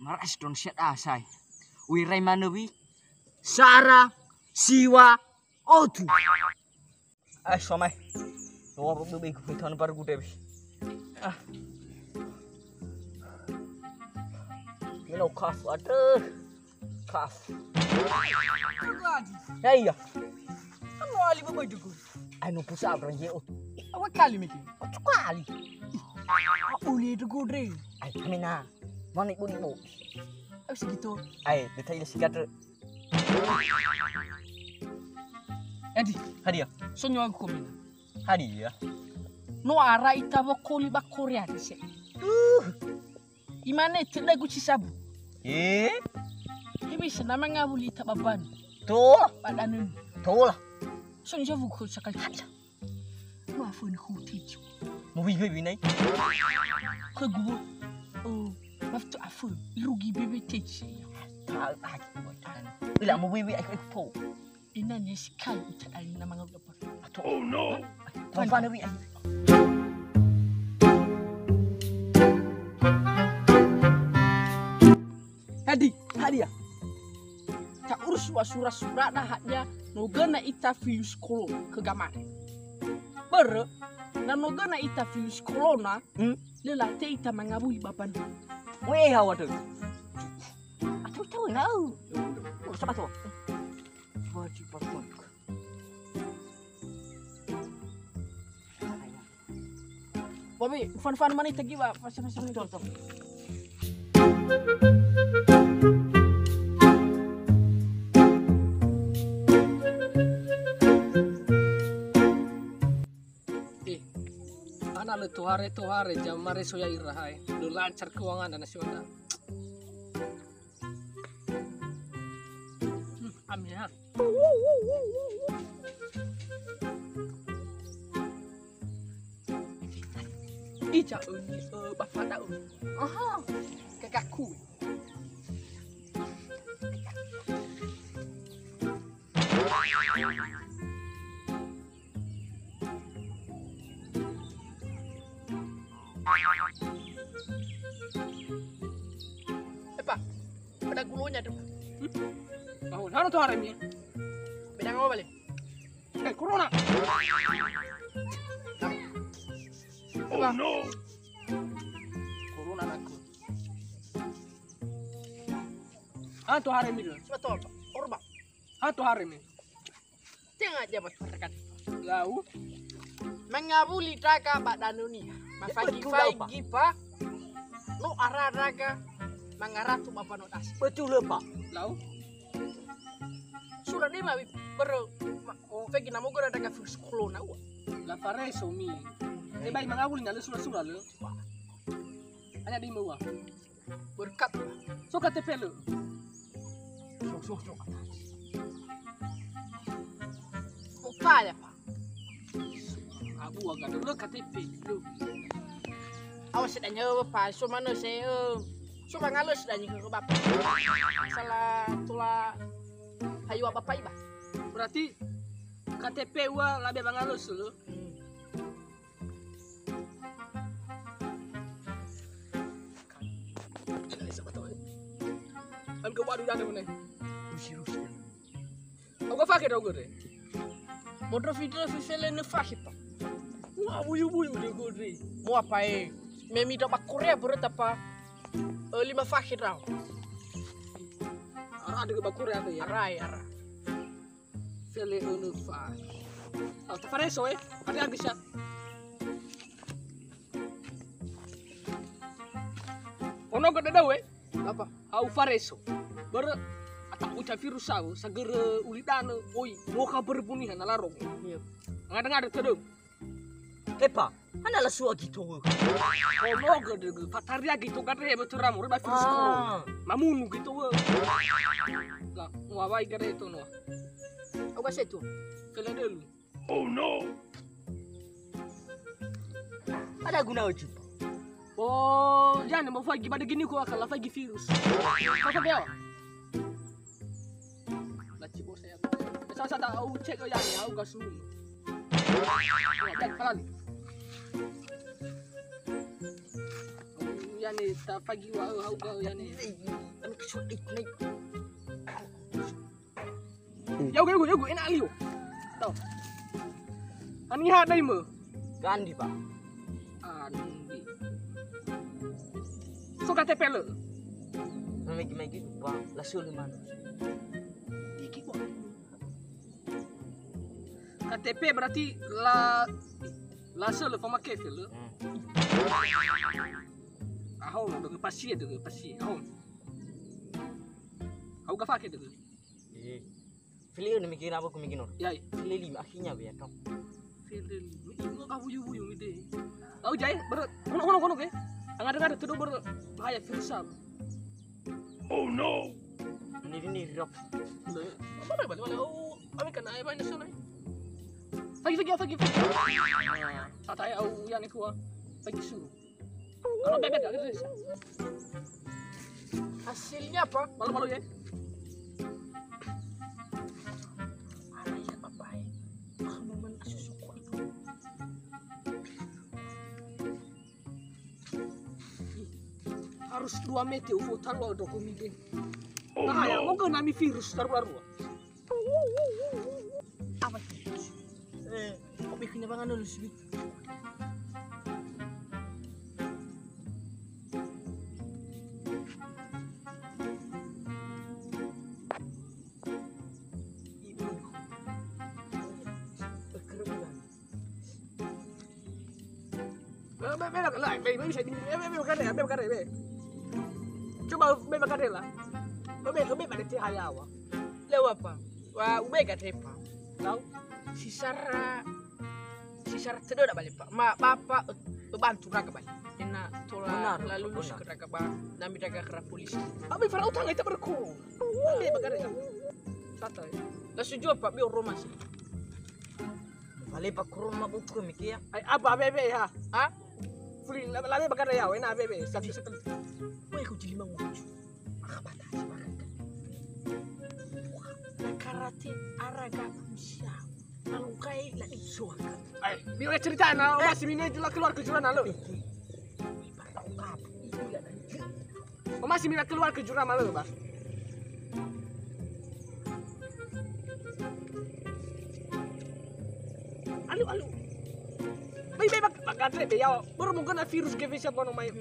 maras don siat asai. Wirai manawi Sara Siwa Otu. Ay somai. No ro be ko thon par gute bi. Mino kaf aduh. Kaf. Ya iya. Ano ali ba boy dugo? Ay no pusa abran je Otu. Awak kali miki. Otu kali. Uli dugo dre. Ay kamina. Mana ibu ibu. Abis gitu. Ay detail sikat. Edi, Hadiah. sonyo aku komina. Hadiah. No ara itabo koli ba korea dise. Imane tenda guci sabu. Ibi senama ngabuli tababan. Tuh, Padanun. tuh lah. Sonyo vu ko sakal haja. No afun ku tiju. Mau bibi nai. Ko gubo. Oh, maftu afun. Irugi bebe tiji. Bila mau bibi aku po. Ina ne sikal utadali na mga gapon. Oh no. Paano bi? Hadiah. Tak urus wasura-sura na haknya noga na ita fius kolo ke gamare. Ber na noga na ita fius kolo na lela te ita mangabui bapan. Weh hawa tu. Aku tahu nau. Urus apa tu? Wajib paspor. Babi, fan mana tagi ba? Pasal-pasal ni tonton. Anak le tuhare jamare soya irahai. Lu lancar keuangan dan nasional. Amin ya. Ija uni bapak dah uni. Aha, kakakku. Epa, ada gulunya tu. Tahu, mana tu hari ni? Bedang apa balik? Corona. Oh no. Corona aku. Tu hari ni. Betul, Pak. Orba. Tu hari ni. Tengah aja bos terdekat. Lau. Mengabuli taka Pak Danuni. Mafagi-fagi Pak. Lu arah-araga mangaratu Bapak Notas. Betul Pak. Lau. Surat ni mah baru fagi namo gora daga first corona wa. La pare so mi. Baik mangabuli na surat-surat lu. Hanya di bawah. Berkat. So KTP lu. So. Apa ya, Pak? Abu agak dulu KTP lu. Awas sedang nyawa Pak, so mana saya so bangalus sedang ke Bapak. Salah tula hayu Bapak iba. Berarti KTP wa labe bangalus lu. Ke waduh dah mana? Rusi. Aku fakir aku deh. Motor video visual ni fakir pak. Wah buyu deh aku deh. Mau apa Memi dapat Korea berat apa? 5 fakir tau. Arah ada ke Korea tu ya? Arah. Vele unu fakir. Tu fareso ada lagi siap. Ono kau dah apa? Au fareso. Ber atak ucap virusau sagere ulidana oi moka berbunihan alarong. Iya. Ngada-ngada tedeng. Epa, ana la suwa gitu. Oh no gede pataria gitu kan rebe teramu rebe virus corona. Mamunu gitu. Lah, mau apa gede itu no? Apa sih itu? Kalian dulu. Oh no. Ada guna uji. Oh, jangan mau fagi pada gini kok akan fagi virus. Kau dia? Laci bos saya. Saya tahu cek yang ni, aku kasih. Cek kalan. yani tafagi wa hauga yani. Ano kisulit na. Yago ina aliyo. Tahu. Ani ha dai mo. Gandhi Pak. Andi. So KTP lo. Magi Pak, lasul man. Iki kok. KTP berarti la solo fa makete lo. Ahon do pasi. Ahon. Au ka fa ke do. Filio ni mikir apa kumikin or. Yai. Filio akhirnya be kam. Filil. Ini ka buyu ide. Au jai ber kono ke. Angada tudo ber bahaya virusan. Oh no! Ini rok. Mana balik wala ami kan ay ba nasun ay. Fagi. Tatay au yan ko. Fagi suruh. Kalau bebek gak gitu. Hasilnya apa? Malu-malu ya. Ayah bapak. Momen susuku itu. Harus 2 meter ufutan lo dokumen. Nah, ya mau kena virus baru. Apa itu? Kok bikinnya banget dulu sih? Coba bebek kade lah. Bebek ada cahaya wa. Lewa apa? Wa ube kade pa. Tahu? Sisara tidak balik pak. Ma bapak bantu raga balik. Ena tola lalu lulus ke raga ba. Nami raga ke polisi. Abi farau utang itu berku. Bebek kade lah. Satu. Lalu juga pak biar rumah sih. Balik pak rumah buku mikir. Ay apa bebe ya? Ha? Fuli labi bakar ya, wena bebe. Satu. Woi kau jadi mangu. Akabata si bakar. Karate araga manusia. Kalau kai la isuaka. Ay, biar cerita na masih minat keluar kejuran lo. Masih minat keluar kejuran lo, Bang. Alu. May bagatre be yaw. Boro mo gana virus ke visa bono may.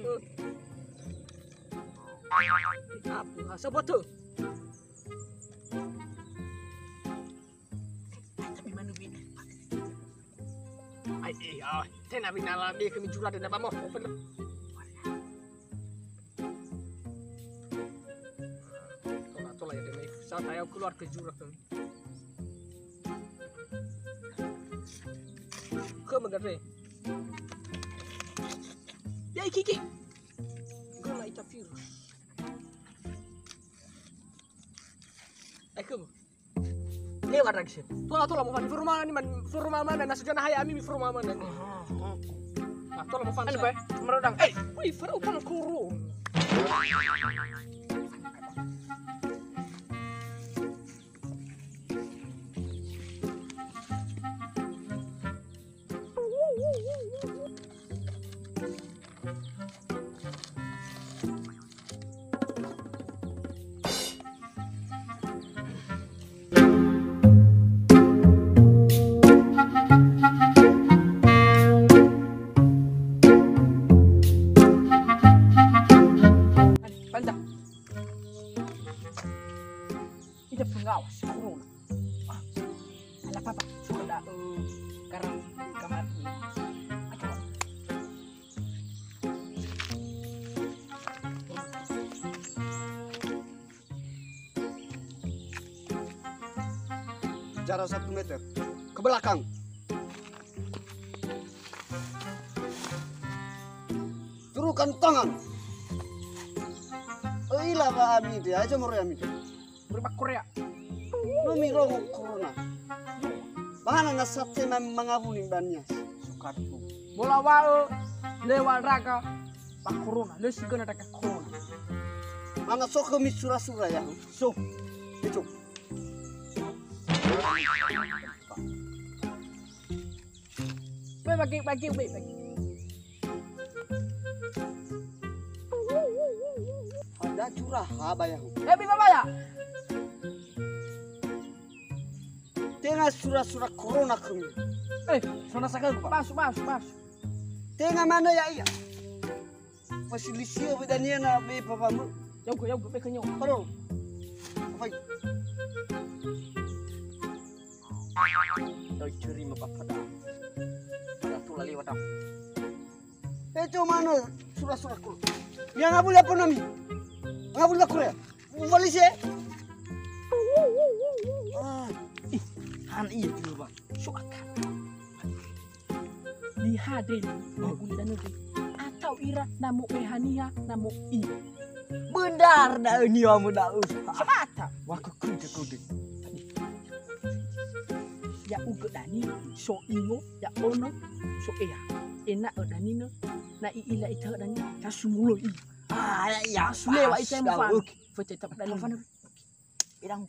Apo, saboto. Tapi manu bin. Ay, tena binala be kami jurada na ba mo. Tola ya demi. Sa tayo keluar ke jurada. Ke magare. Ya iki. Gula ita virus. Aiko. Lewat lagi sih. Tola mo fan furma ni man furma mana na sujana haya ami furma mana. Tola mo fan. Ano ba? Marudang. Woi, farau kan kuro. Tidak pengawas corona. Ala papa sudah karang kamar ini. Ayo. Jarak 1 meter ke belakang. Turunkan tangan. Ila ba ami dia aja mo ami. Berbak Korea. Numiro corona. Bahana na sate mangabuni bannya. Sukartu. Bola wao lewat raga pak corona. Lu sih kena raga corona. Mana soko mi sura-sura ya. So. Itu. Bagi. Ya curah haba ya. Lebih apa ya? Tengah surah-surah corona kami. Sona sakal Pak. Masuk. Tengah mana ya iya? Masih lisio bedanya na be papamu. Jauh, pekanyo. Halo. Apa? Doi curi mapapada. Pada tu lali wadam. Itu mana surah-surah corona? Yang nggak boleh apa nami? Nggak boleh Korea. Polisi. Han iya tu Bang. Suakan. Dihadin gunda negeri atau ira namo ehania namo i. Benar dah ini kamu dah usah. Semata. Wah kerja kode. Ya uga dani so ingo ya ono so ea. Enak dani no. Na ila ita dani kasumulo i. Ya Sulewa ita mo fan. Foto tap dani fan. Irang.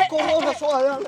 Corona soalnya.